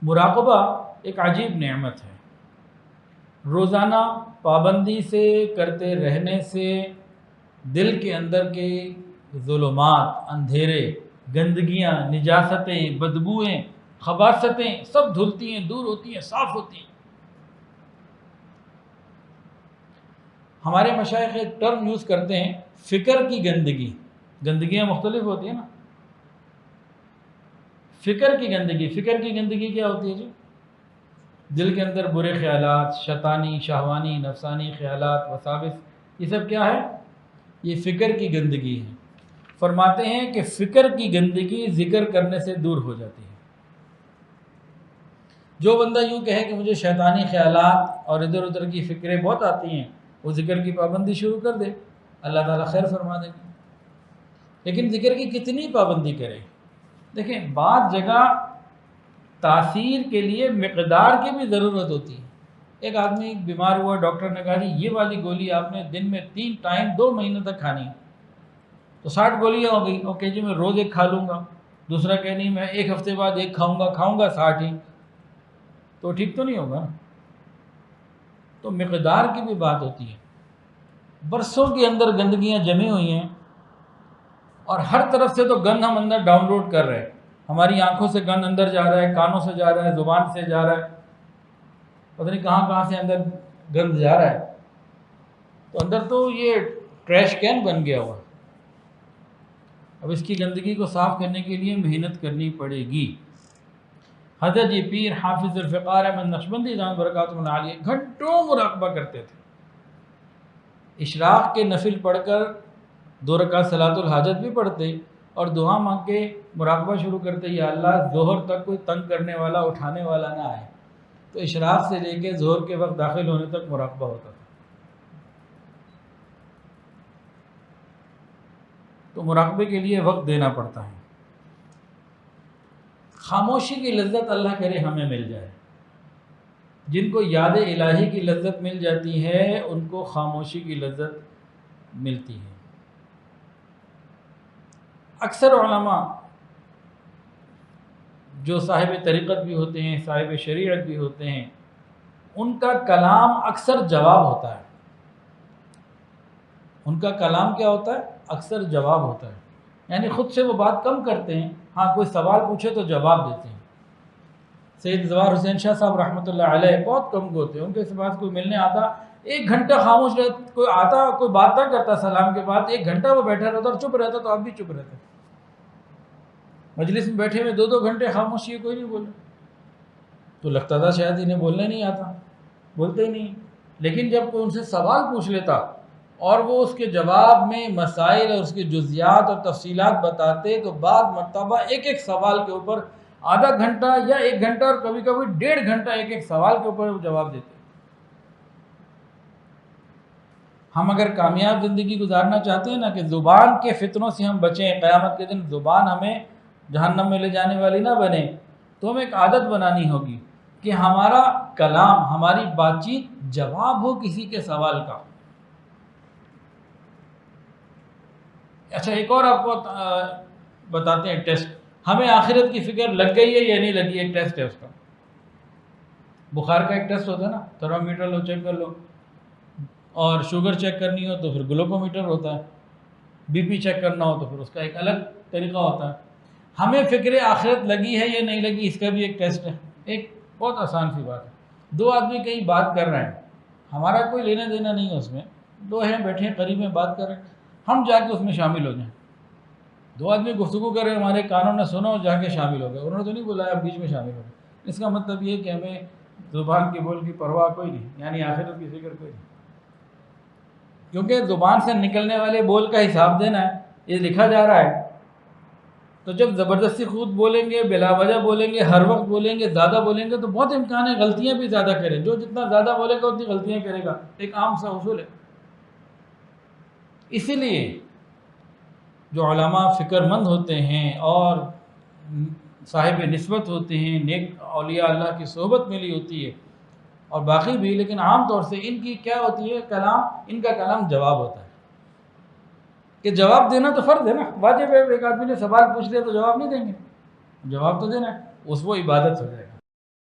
مراقبہ ایک عجیب نعمت ہے۔ روزانہ پابندی سے کرتے رہنے سے دل کے اندر کے ظلمات، اندھیرے، گندگیاں، نجاستیں، بدبوئیں، خباثتیں سب دھلتی ہیں، دور ہوتی ہیں، صاف ہوتی ہیں۔ ہمارے مشائخ ایک ٹرم یوز کرتے ہیں، فکر کی گندگی۔ گندگیاں مختلف ہوتی ہیں نا، فکر کی گندگی کیا ہوتی ہے جی؟ دل کے اندر برے خیالات، شیطانی، شہوانی، نفسانی خیالات، وساوس، یہ سب کیا ہے؟ یہ فکر کی گندگی ہے۔ فرماتے ہیں کہ فکر کی گندگی ذکر کرنے سے دور ہو جاتی ہے۔ جو بندہ یوں کہے کہ مجھے شیطانی خیالات اور ادھر ادھر کی فکریں بہت آتی ہیں، وہ ذکر کی پابندی شروع کر دے، اللہ تعالیٰ خیر فرما دیں گے۔ لیکن ذکر کی کتنی پابندی کرے؟ دیکھیں، بعض جگہ تاثیر کے لیے مقدار کی بھی ضرورت ہوتی ہے۔ ایک آدمی بیمار ہوا، ڈاکٹر نے کہا جی یہ والی گولی آپ نے دن میں 3 ٹائم 2 مہینوں تک کھانی ہے، تو 60 گولیاں ہو گئی۔ اوکے جی، میں روز ایک کھا لوں گا۔ دوسرا کہ نہیں، میں ایک ہفتے بعد ایک کھاؤں گا 60 ہی، تو ٹھیک تو نہیں ہوگا۔ تو مقدار کی بھی بات ہوتی ہے۔ برسوں کے اندر گندگیاں جمی ہوئی ہیں، اور ہر طرف سے تو گند ہم اندر ڈاؤن لوڈ کر رہے ہیں۔ ہماری آنکھوں سے گند اندر جا رہا ہے، کانوں سے جا رہا ہے، زبان سے جا رہا ہے، پتہ نہیں کہاں سے اندر گند جا رہا ہے۔ تو اندر تو یہ ٹریش کین بن گیا ہوا۔ اب اس کی گندگی کو صاف کرنے کے لیے محنت کرنی پڑے گی۔ حضرت جی پیر حافظ الفقار احمد نقشبندی دامت برکاتہ عالیہ گھنٹوں مراقبہ کرتے تھے۔ اشراق کے نفل پڑھ کر 2 رکعت صلاۃ الحاجت بھی پڑھتے اور دعا مانگ کے مراقبہ شروع کرتے، یا اللہ ظہر تک کوئی تنگ کرنے والا، اٹھانے والا نہ آئے۔ تو اشراق سے لے کے ظہر کے وقت داخل ہونے تک مراقبہ ہوتا تھا۔ تو مراقبے کے لیے وقت دینا پڑتا ہے۔ خاموشی کی لذت اللہ کرے ہمیں مل جائے۔ جن کو یاد الہی کی لذت مل جاتی ہے، ان کو خاموشی کی لذت ملتی ہے۔ اکثر علماء جو صاحب طریقت بھی ہوتے ہیں، صاحب شریعت بھی ہوتے ہیں، ان کا کلام اکثر جواب ہوتا ہے۔ ان کا کلام کیا ہوتا ہے؟ اکثر جواب ہوتا ہے، یعنی خود سے وہ بات کم کرتے ہیں، ہاں کوئی سوال پوچھے تو جواب دیتے ہیں۔ سید زوار حسین شاہ صاحب رحمۃ اللہ علیہ بہت کم ہوتے ہیں، ان کے پاس کوئی ملنے آتا 1 گھنٹہ خاموش رہتا، کوئی آتا کوئی بات نہ کرتا، سلام کے بعد 1 گھنٹہ وہ بیٹھا رہتا اور چپ رہتا، تو آپ بھی چپ رہتے۔ مجلس میں بیٹھے ہوئے 2 گھنٹے خاموشی ہے، کوئی نہیں بول رہا، تو لگتا تھا شاید انہیں بولنے نہیں آتا، بولتے ہی نہیں۔ لیکن جب کوئی ان سے سوال پوچھ لیتا اور وہ اس کے جواب میں مسائل اور اس کے جزیات اور تفصیلات بتاتے، تو بعض مرتبہ ایک سوال کے اوپر آدھا گھنٹہ یا 1 گھنٹہ اور کبھی کبھی 1.5 گھنٹہ ایک سوال کے اوپر وہ جواب دیتے۔ ہم اگر کامیاب زندگی گزارنا چاہتے ہیں نا، کہ زبان کے فتنوں سے ہم بچیں، قیامت کے دن زبان ہمیں جہنم میں لے جانے والی نہ بنے، تو ہمیں ایک عادت بنانی ہوگی کہ ہمارا کلام، ہماری بات چیت جواب ہو کسی کے سوال کا۔ اچھا، ایک اور آپ کو بتاتے ہیں ٹیسٹ۔ ہمیں آخرت کی فکر لگ گئی ہے یا نہیں لگی؟ ایک ٹیسٹ ہے اس کا۔ بخار کا ایک ٹیسٹ ہوتا ہے نا، تھرمامیٹر لو، چیک کر لو، اور شوگر چیک کرنی ہو تو پھر گلوکومیٹر ہوتا ہے، بی پی چیک کرنا ہو تو پھر اس کا ایک الگ طریقہ ہوتا ہے۔ ہمیں فکر آخرت لگی ہے یا نہیں لگی، اس کا بھی ایک ٹیسٹ ہے۔ ایک بہت آسان سی بات ہے، 2 آدمی کہیں بات کر رہے ہیں، ہمارا کوئی لینا دینا نہیں ہے اس میں، 2 ہیں بیٹھے ہیں قریب میں بات کر رہے ہیں، ہم جا کے اس میں شامل ہو جائیں۔ 2 آدمی گفتگو کر رہے ہیں، ہمارے کانوں نے سنا اور جا کے شامل ہو گئے، انہوں نے تو نہیں بولا آپ بیچ میں شامل ہو گئے۔ اس کا مطلب یہ کہ ہمیں زبان کے بول کی پرواہ کوئی نہیں، یعنی آخرت کی فکر کوئی نہیں، کیونکہ زبان سے نکلنے والے بول کا حساب دینا ہے، یہ لکھا جا رہا ہے۔ تو جب زبردستی خود بولیں گے، بلا وجہ بولیں گے، ہر وقت بولیں گے، زیادہ بولیں گے، تو بہت امکان ہے غلطیاں بھی زیادہ کریں۔ جو جتنا زیادہ بولے گا اتنی غلطیاں کرے گا، ایک عام سا اصول ہے۔ اسی لیے جو علماء فکر مند ہوتے ہیں اور صاحب نسبت ہوتے ہیں، نیک اولیاء اللہ کی صحبت ملی ہوتی ہے، اور باقی بھی، لیکن عام طور سے ان کی کیا ہوتی ہے؟ کلام، ان کا کلام جواب ہوتا ہے۔ کہ جواب دینا تو فرض ہے نا، واجب ہے۔ ایک آدمی نے سوال پوچھ لیا تو جواب نہیں دیں گے، جواب تو دینا ہے، اس وہ عبادت ہو جائے گی۔